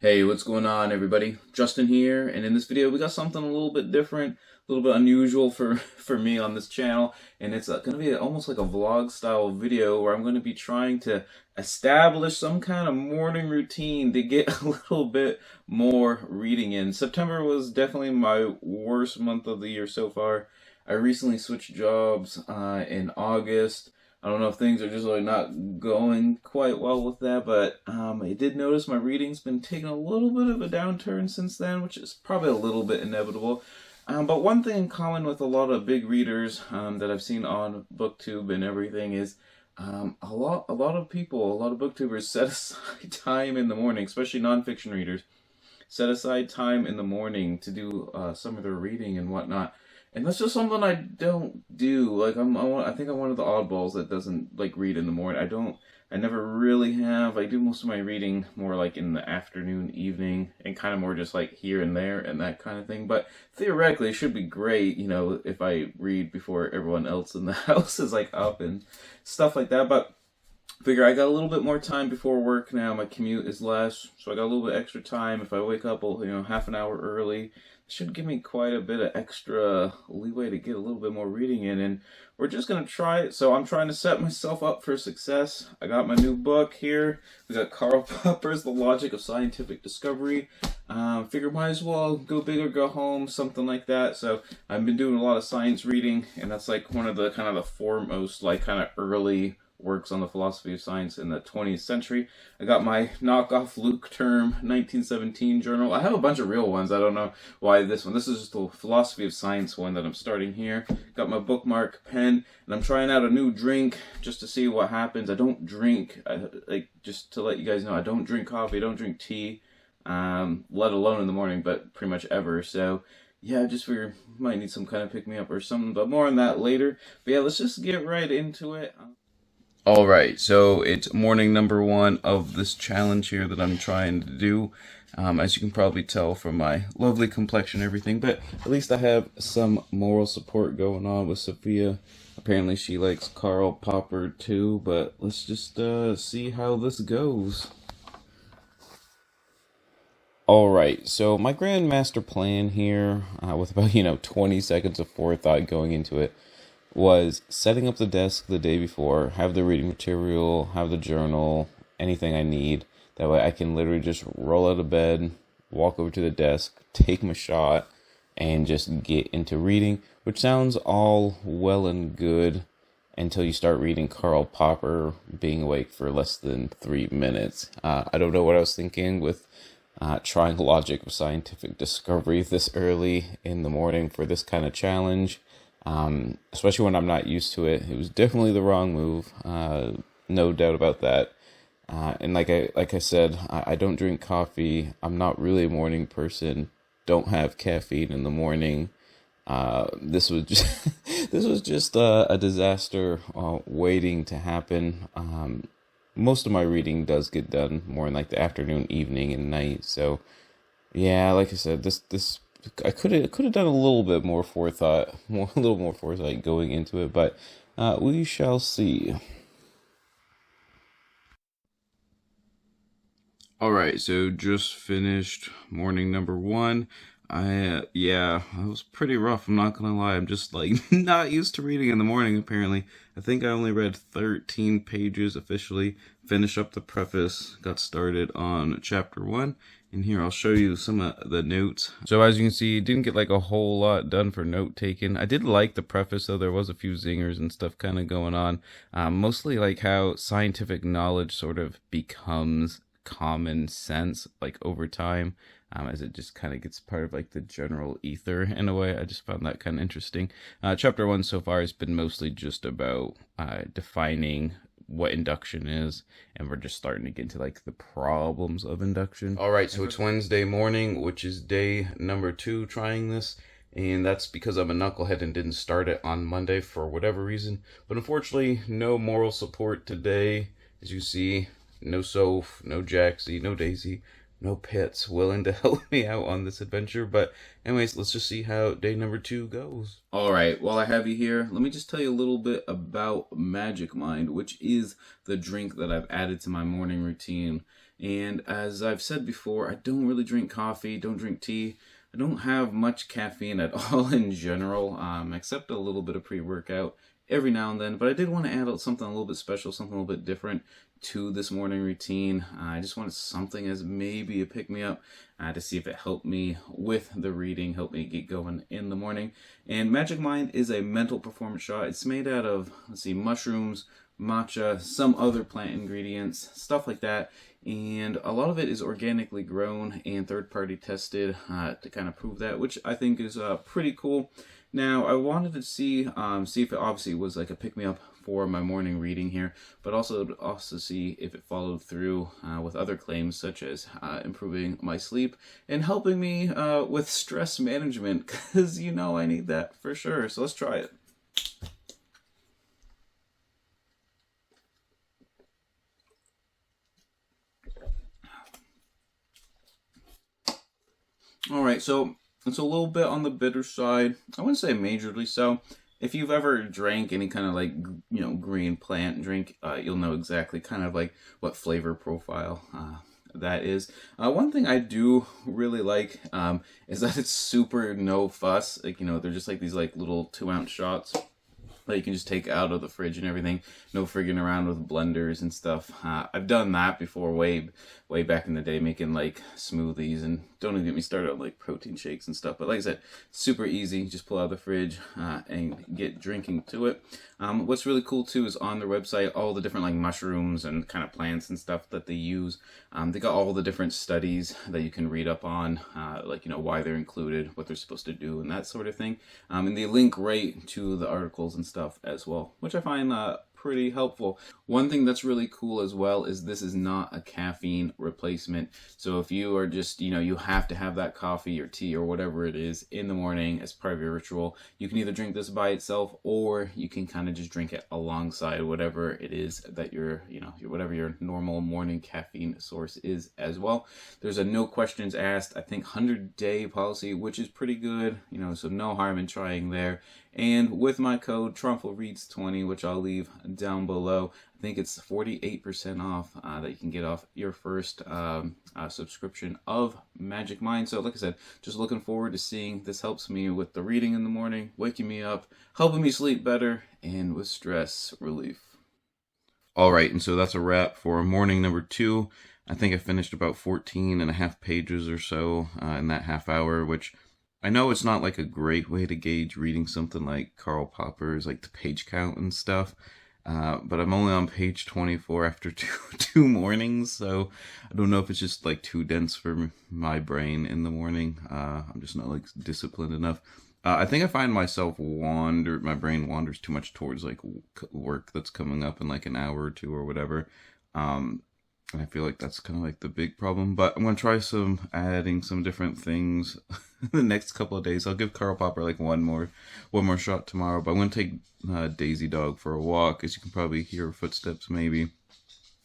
Hey, what's going on, everybody? Justin here, and in this video we got something a little bit different, a little bit unusual for for me on this channel, and it's going to be almost like a vlog style video where I'm going to be trying to establish some kind of morning routine to get a little bit more reading in. September was definitely my worst month of the year so far. I recently switched jobs in August. I don't know if things are just like not going quite well with that, but I did notice my reading's been taking a little bit of a downturn since then, which is probably a little bit inevitable. But one thing in common with a lot of big readers that I've seen on BookTube and everything is a lot of people, a lot of booktubers set aside time in the morning, especially nonfiction readers, set aside time in the morning to do some of their reading and whatnot. And that's just something I don't do. Like I think I'm one of the oddballs that doesn't like read in the morning. I never really have. I do most of my reading more like in the afternoon, evening, and kind of more just like here and there and that kind of thing. But theoretically, it should be great, if I read before everyone else in the house is like up and stuff like that. But figure I got a little bit more time before work now. My commute is less, so I got a little bit extra time. If I wake up, half an hour early, it should give me quite a bit of extra leeway to get a little bit more reading in. And we're just gonna try it. So I'm trying to set myself up for success. I got my new book here. We got Karl Popper's The Logic of Scientific Discovery. Figure might as well go big or go home, something like that. So I've been doing a lot of science reading, and that's like one of the kind of the foremost, like kind of early works on the philosophy of science in the 20th century. I got my knockoff Luke Term 1917 journal. I have a bunch of real ones. I don't know why this one. This is just the philosophy of science one that I'm starting here. Got my bookmark pen, and I'm trying out a new drink just to see what happens. I don't drink, like just to let you guys know, I don't drink coffee, I don't drink tea, let alone in the morning, but pretty much ever. So yeah, just figure might need some kind of pick me up or something, but more on that later. But yeah, let's just get right into it. All right, so it's morning number one of this challenge here that I'm trying to do. As you can probably tell from my lovely complexion and everything, but at least I have some moral support going on with Sophia. Apparently she likes Karl Popper too, but let's just see how this goes. All right, so my grand master plan here, with about 20 seconds of forethought going into it, was setting up the desk the day before, have the reading material, have the journal, anything I need. That way I can literally just roll out of bed, walk over to the desk, take my shot, and just get into reading, which sounds all well and good until you start reading Karl Popper being awake for less than 3 minutes. I don't know what I was thinking with trying the logic of scientific discovery this early in the morning for this kind of challenge. Especially when I'm not used to it. It was definitely the wrong move, no doubt about that. And like I said, I don't drink coffee. I'm not really a morning person. Don't have caffeine in the morning. This was just this was just a disaster waiting to happen. Most of my reading does get done more in like the afternoon, evening, and night. So yeah, like I said, this I could have done a little bit more forethought, a little more foresight going into it, but we shall see. All right, so just finished morning number one. Yeah, it was pretty rough. I'm not gonna lie. I'm just like not used to reading in the morning. Apparently, I think I only read 13 pages officially. Finished up the preface. Got started on chapter one. And here I'll show you some of the notes. So as you can see, didn't get like a whole lot done for note taking. I did like the preface though. There was a few zingers and stuff kind of going on. Mostly like how scientific knowledge sort of becomes common sense like over time, as it just kind of gets part of like the general ether in a way. I just found that kind of interesting. Chapter one so far has been mostly just about defining what induction is, and we're just starting to get into like the problems of induction. All right, so it's Wednesday morning, which is day number two trying this, and that's because I'm a knucklehead and didn't start it on Monday for whatever reason. But unfortunately, no moral support today. As you see, no Soph, no Jaxie, no Daisy, no pets willing to help me out on this adventure. But anyways, let's just see how day number two goes. All right, while I have you here, let me just tell you a little bit about Magic Mind, which is the drink that I've added to my morning routine. And as I've said before, I don't really drink coffee, don't drink tea. I don't have much caffeine at all in general, except a little bit of pre-workout every now and then. But I did want to add something a little bit special, something a little bit different to this morning routine. I just wanted something as maybe a pick-me-up to see if it helped me with the reading, helped me get going in the morning. And Magic Mind is a mental performance shot. It's made out of, let's see, mushrooms, matcha, some other plant ingredients, stuff like that. And a lot of it is organically grown and third-party tested to kind of prove that, which I think is pretty cool. Now, I wanted to see if it obviously was like a pick-me-up for my morning reading here, but also see if it followed through with other claims such as improving my sleep and helping me with stress management, because you know I need that for sure. So let's try it. All right, so it's a little bit on the bitter side. I wouldn't say majorly so. If you've ever drank any kind of like, green plant drink, you'll know exactly kind of like what flavor profile that is. One thing I do really like is that it's super no fuss. Like, they're just like these like little 2-ounce shots that you can just take out of the fridge and everything. No frigging around with blenders and stuff. I've done that before way back in the day, making like smoothies, and don't even get me started on like protein shakes and stuff. But like I said, super easy. Just pull out of the fridge and get drinking to it. What's really cool too is on their website, all the different like mushrooms and kind of plants and stuff that they use. They got all the different studies that you can read up on, like, why they're included, what they're supposed to do, and that sort of thing. And they link right to the articles and stuff as well, which I find pretty helpful. One thing that's really cool as well is this is not a caffeine replacement. So if you are just, you have to have that coffee or tea or whatever it is in the morning as part of your ritual, you can either drink this by itself, or you can kind of just drink it alongside whatever it is that whatever your normal morning caffeine source is as well. There's a no questions asked, I think 100-day policy, which is pretty good, so no harm in trying there. And with my code TrumfleReads20, which I'll leave down below, I think it's 48% off that you can get off your first subscription of Magic Mind. So like I said, just looking forward to seeing this helps me with the reading in the morning, waking me up, helping me sleep better, and with stress relief. All right, and so that's a wrap for morning number 2. I think I finished about 14 and a half pages or so in that half hour, which I know it's not like a great way to gauge reading something like Karl Popper's, like the page count and stuff, but I'm only on page 24 after two mornings, so I don't know if it's just like too dense for my brain in the morning. I'm just not like disciplined enough. I think I find myself my brain wanders too much towards like work that's coming up in like an hour or two or whatever. And I feel like that's kind of like the big problem. But I'm going to try adding some different things the next couple of days. I'll give Karl Popper like one more shot tomorrow. But I'm going to take Daisy Dog for a walk. As you can probably hear her footsteps maybe.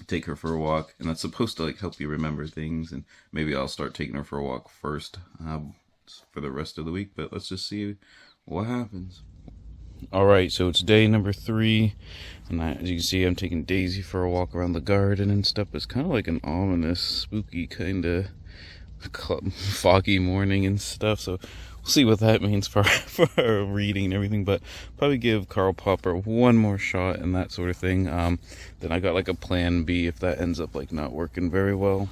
Take her for a walk. And that's supposed to like help you remember things. And maybe I'll start taking her for a walk first for the rest of the week. But let's just see what happens. Alright, so it's day number 3, and as you can see, I'm taking Daisy for a walk around the garden and stuff. It's kind of like an ominous, spooky, kind of foggy morning and stuff, so we'll see what that means for our reading and everything, but probably give Karl Popper one more shot and that sort of thing. Then I got like a plan B if that ends up like not working very well.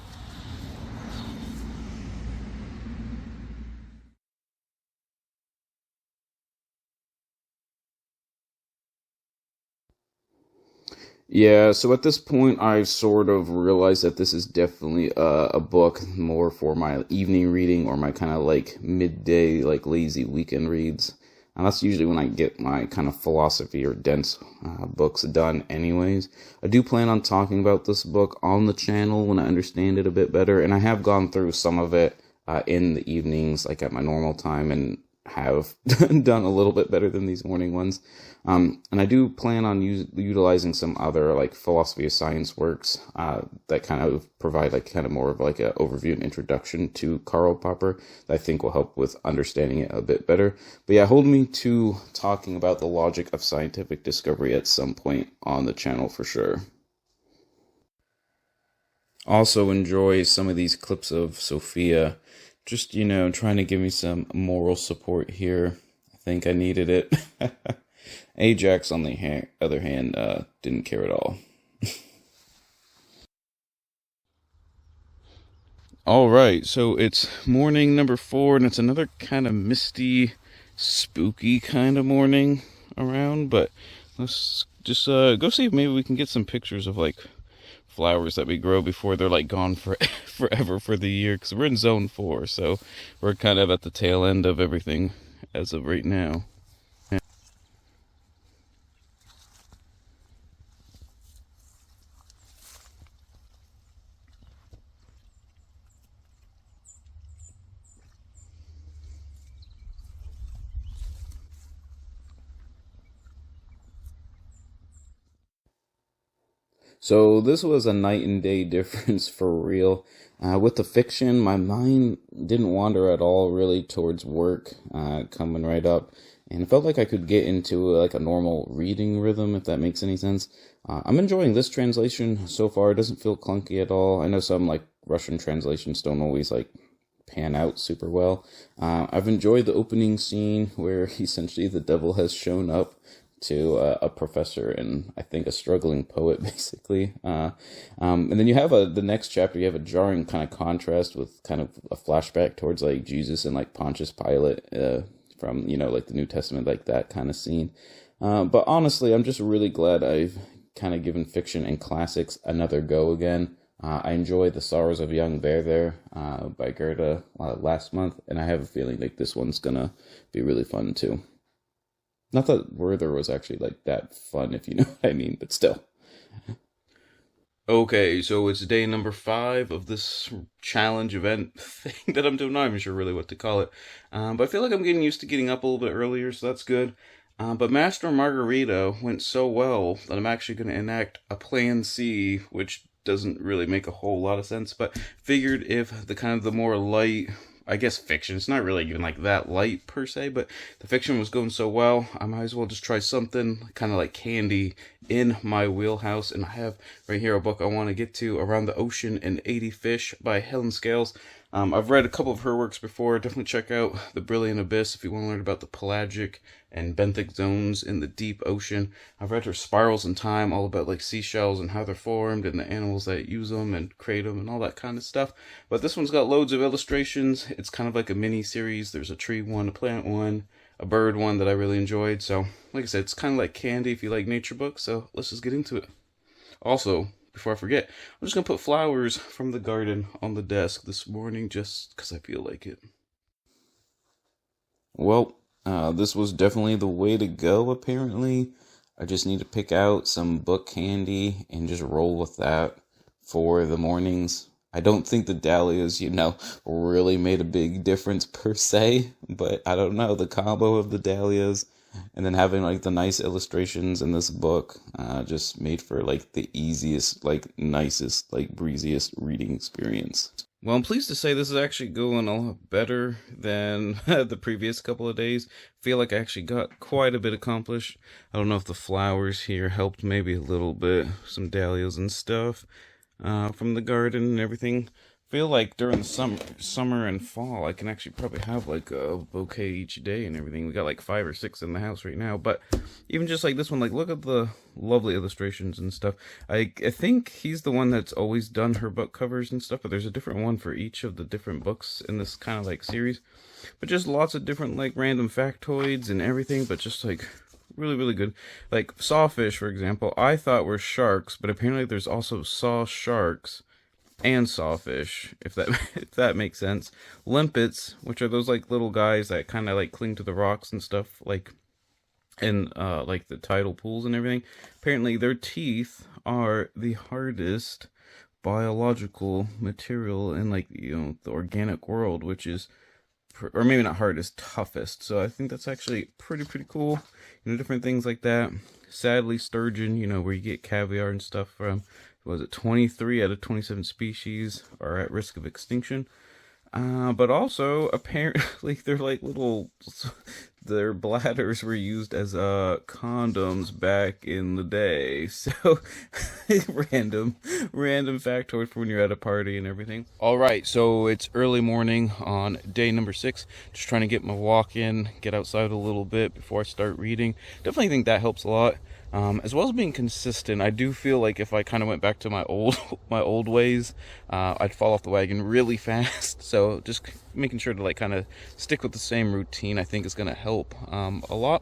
Yeah, so at this point, I've sort of realized that this is definitely a book more for my evening reading or my kind of like midday, like lazy weekend reads. And that's usually when I get my kind of philosophy or dense books done anyways. I do plan on talking about this book on the channel when I understand it a bit better. And I have gone through some of it in the evenings, like at my normal time, and have done a little bit better than these morning ones. And I do plan on utilizing some other like philosophy of science works that kind of provide like kind of more of like an overview and introduction to Karl Popper that I think will help with understanding it a bit better. But yeah, hold me to talking about the logic of scientific discovery at some point on the channel for sure. Also enjoy some of these clips of Sophia, just, trying to give me some moral support here. I think I needed it. Ajax, on the other hand, didn't care at all. All right, so it's morning number 4, and it's another kind of misty, spooky kind of morning around, but let's just go see if maybe we can get some pictures of like flowers that we grow before they're like gone for forever for the year, because we're in zone 4, so we're kind of at the tail end of everything as of right now. So this was a night and day difference for real. With the fiction, my mind didn't wander at all really towards work coming right up, and it felt like I could get into like a normal reading rhythm, if that makes any sense. I'm enjoying this translation so far. It doesn't feel clunky at all. I know some like Russian translations don't always like pan out super well. I've enjoyed the opening scene where essentially the devil has shown up to a professor and I think a struggling poet, basically. And then you have the next chapter, you have a jarring kind of contrast with kind of a flashback towards like Jesus and like Pontius Pilate from, like the New Testament, like that kind of scene. But honestly, I'm just really glad I've kind of given fiction and classics another go again. I enjoyed The Sorrows of Young Werther by Goethe last month, and I have a feeling like this one's gonna be really fun too. Not that Werther was actually like that fun, if you know what I mean, but still. Okay, so it's day number 5 of this challenge event thing that I'm doing. Not even sure really what to call it. But I feel like I'm getting used to getting up a little bit earlier, so that's good. But Master and Margarita went so well that I'm actually going to enact a Plan C, which doesn't really make a whole lot of sense, but figured if the more light, I guess fiction, it's not really even like that light per se, but the fiction was going so well, I might as well just try something kind of like candy in my wheelhouse. And I have right here a book I want to get to, Around the Ocean and 80 Fish by Helen Scales. I've read a couple of her works before. Definitely check out The Brilliant Abyss if you want to learn about the pelagic and benthic zones in the deep ocean. I've read her Spirals in Time, all about like seashells and how they're formed and the animals that use them and create them and all that kind of stuff. But this one's got loads of illustrations. It's kind of like a mini series. There's a tree one, a plant one, a bird one that I really enjoyed. So like I said, it's kind of like candy if you like nature books. So let's just get into it. Also, before I forget, I'm just going to put flowers from the garden on the desk this morning just because I feel like it. Well, this was definitely the way to go, apparently. I just need to pick out some book candy and just roll with that for the mornings. I don't think the dahlias, really made a big difference per se, but I don't know, the combo of the dahlias and then having like the nice illustrations in this book just made for like the easiest, like nicest, like breeziest reading experience. Well, I'm pleased to say this is actually going a lot better than the previous couple of days. Feel like I actually got quite a bit accomplished. I don't know if the flowers here helped maybe a little bit, some dahlias and stuff from the garden and everything. Feel like during the summer and fall, I can actually probably have like a bouquet each day and everything. We got like 5 or 6 in the house right now, but even just like this one, like look at the lovely illustrations and stuff. I think he's the one that's always done her book covers and stuff, but there's a different one for each of the different books in this kind of like series. But just lots of different like random factoids and everything, but just like really, really good. Like sawfish, for example, I thought were sharks, but apparently there's also saw sharks and sawfish, if that makes sense. Limpets, which are those like little guys that kind of like cling to the rocks and stuff, like in like the tidal pools and everything. Apparently their teeth are the hardest biological material in like the organic world, which is or maybe not hardest, toughest. So I think that's actually pretty cool. Different things like that. Sadly, sturgeon, where you get caviar and stuff from, was it 23 out of 27 species are at risk of extinction. But also, apparently, they're like little. Their bladders were used as condoms back in the day. So, random factoid for when you're at a party and everything. All right, so it's early morning on day number 6. Just trying to get my walk in, get outside a little bit before I start reading. Definitely think that helps a lot. As well as being consistent. I do feel like if I kind of went back to my old ways, I'd fall off the wagon really fast. So just making sure to like kind of stick with the same routine, I think is going to help a lot.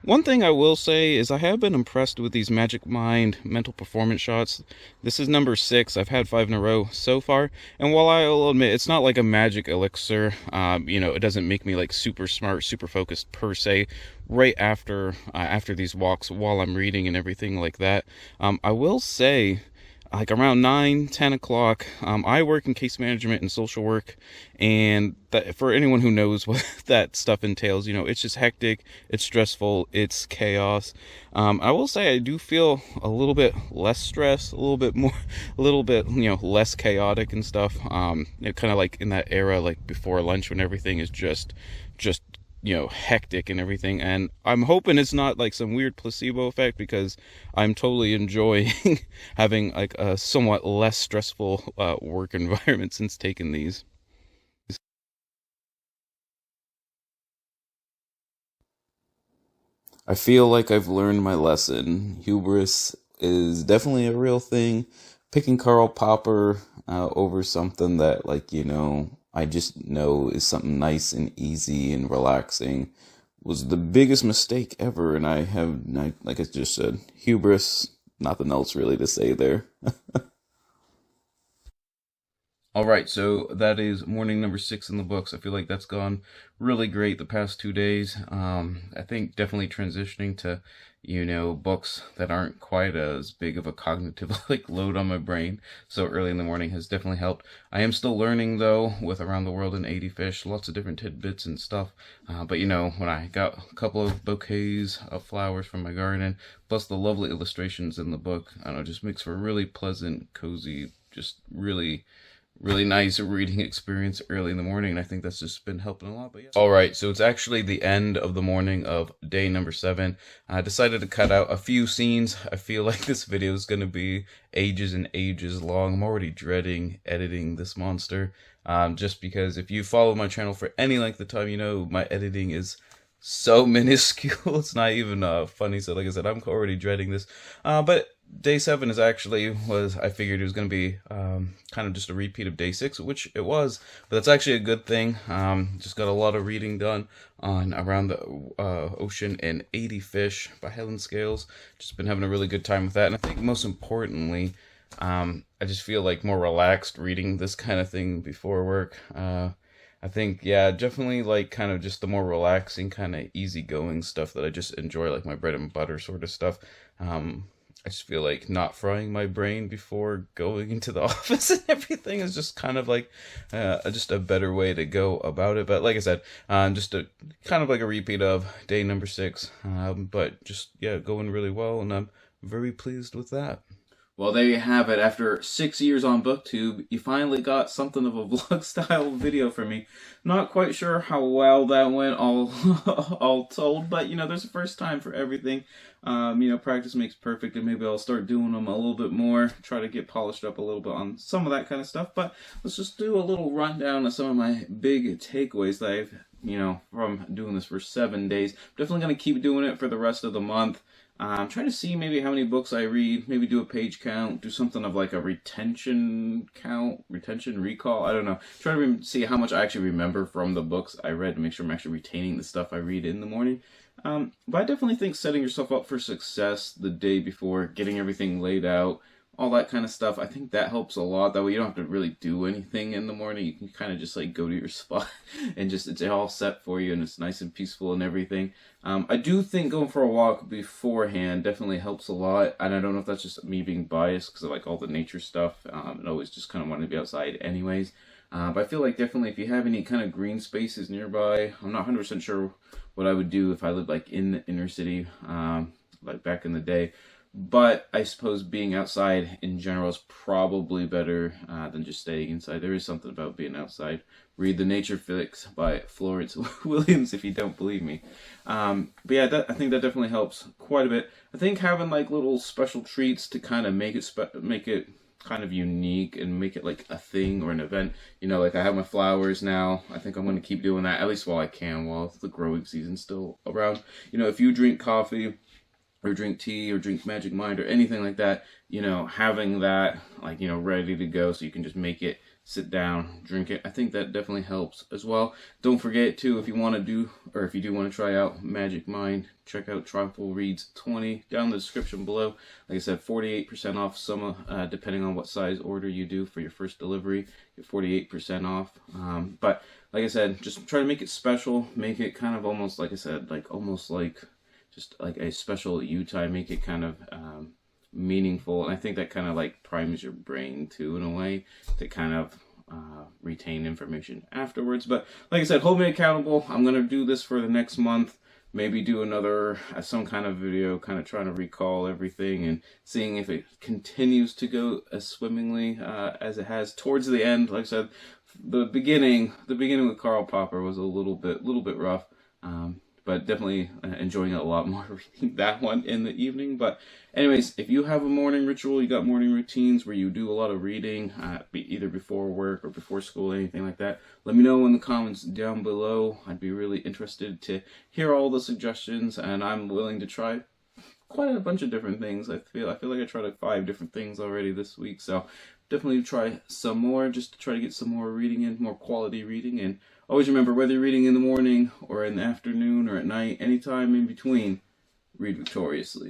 One thing I will say is I have been impressed with these Magic Mind mental performance shots. This is number 6. I've had 5 in a row so far. And while I'll admit it's not like a magic elixir, it doesn't make me like super smart, super focused per se. Right after these walks while I'm reading and everything like that, I will say, like around 9-10 o'clock, I work in case management and social work, and that, for anyone who knows what that stuff entails, it's just hectic, it's stressful, it's chaos. I will say I do feel a little bit less stressed, a little bit more, a little bit, less chaotic and stuff. Kind of like in that era, like before lunch when everything is just hectic and everything. And I'm hoping it's not like some weird placebo effect, because I'm totally enjoying having like a somewhat less stressful work environment since taking these. I feel like I've learned my lesson. Hubris is definitely a real thing. Picking Karl Popper over something that, like, I just know is something nice and easy and relaxing was the biggest mistake ever. And like I just said, hubris, nothing else really to say there. All right, so that is morning number 6 in the books. I feel like that's gone really great the past 2 days. I think definitely transitioning to, books that aren't quite as big of a cognitive like load on my brain so early in the morning has definitely helped. I am still learning though with Around the World in 80 Fish, lots of different tidbits and stuff. But when I got a couple of bouquets of flowers from my garden, plus the lovely illustrations in the book, I don't know, just makes for a really pleasant, cozy, just really nice reading experience early in the morning, and I think that's just been helping a lot. But yeah. All right, so it's actually the end of the morning of day number 7. I decided to cut out a few scenes. I feel like this video is going to be ages and ages long. I'm already dreading editing this monster, just because if you follow my channel for any length of time, my editing is so minuscule. It's not even funny. So like I said, I'm already dreading this. But day 7 I figured it was going to be kind of just a repeat of day 6, which it was, but that's actually a good thing. Just got a lot of reading done on Around the Ocean and 80 Fish by Helen Scales. Just been having a really good time with that, and I think most importantly, I just feel like more relaxed reading this kind of thing before work. I think, yeah, definitely like kind of just the more relaxing, kind of easygoing stuff that I just enjoy, like my bread and butter sort of stuff. I just feel like not frying my brain before going into the office and everything is just kind of like just a better way to go about it. But like I said, just a kind of like a repeat of day number 6, but just, yeah, going really well, and I'm very pleased with that. Well, there you have it. After 6 years on BookTube, you finally got something of a vlog-style video from me. Not quite sure how well that went, all told, but, there's a first time for everything. Practice makes perfect, and maybe I'll start doing them a little bit more, try to get polished up a little bit on some of that kind of stuff. But let's just do a little rundown of some of my big takeaways that I've, from doing this for 7 days. I'm definitely going to keep doing it for the rest of the month. I'm trying to see maybe how many books I read, maybe do a page count, do something of like a retention count, retention recall, I don't know. Try to see how much I actually remember from the books I read to make sure I'm actually retaining the stuff I read in the morning. But I definitely think setting yourself up for success the day before, getting everything laid out, all that kind of stuff, I think that helps a lot. That way you don't have to really do anything in the morning. You can kind of just like go to your spot and just, it's all set for you and it's nice and peaceful and everything. I do think going for a walk beforehand definitely helps a lot. And I don't know if that's just me being biased because I like all the nature stuff and always just kind of wanted to be outside anyways. But I feel like definitely if you have any kind of green spaces nearby, I'm not 100% sure what I would do if I lived like in the inner city, like back in the day. But I suppose being outside in general is probably better than just staying inside. There is something about being outside read The Nature Fix by Florence Williams if you don't believe me. But yeah, I think that definitely helps quite a bit. I think having like little special treats to kind of make it kind of unique and make it like a thing or an event. You know, like I have my flowers now. I think I'm going to keep doing that, at least while I can, while the growing season's still around. You know, if you drink coffee or drink tea or drink Magic Mind or anything like that, you know, having that like, you know, ready to go so you can just make it, sit down, drink it. I think that definitely helps as well. Don't forget too, if you want to do, or if you do want to try out Magic Mind, check out Trifle Reads 20 down in the description below. Like I said, 48% off some, depending on what size order you do for your first delivery, get 48% off. But like I said, just try to make it special, make it kind of almost, like I said, like almost like just like a special you time, make it kind of meaningful. And I think that kind of like primes your brain too in a way to kind of retain information afterwards. But like I said, hold me accountable. I'm gonna do this for the next month, maybe do another some kind of video kind of trying to recall everything and seeing if it continues to go as swimmingly as it has towards the end. Like I said, the beginning with Karl Popper was a little bit rough, but definitely enjoying it a lot more reading that one in the evening. But anyways, if you have a morning ritual, you got morning routines where you do a lot of reading, either before work or before school, anything like that, let me know in the comments down below. I'd be really interested to hear all the suggestions, and I'm willing to try quite a bunch of different things. I feel like I tried like 5 different things already this week, so definitely try some more just to try to get some more reading in, more quality reading. And always remember, whether you're reading in the morning or in the afternoon or at night, anytime in between, read victoriously.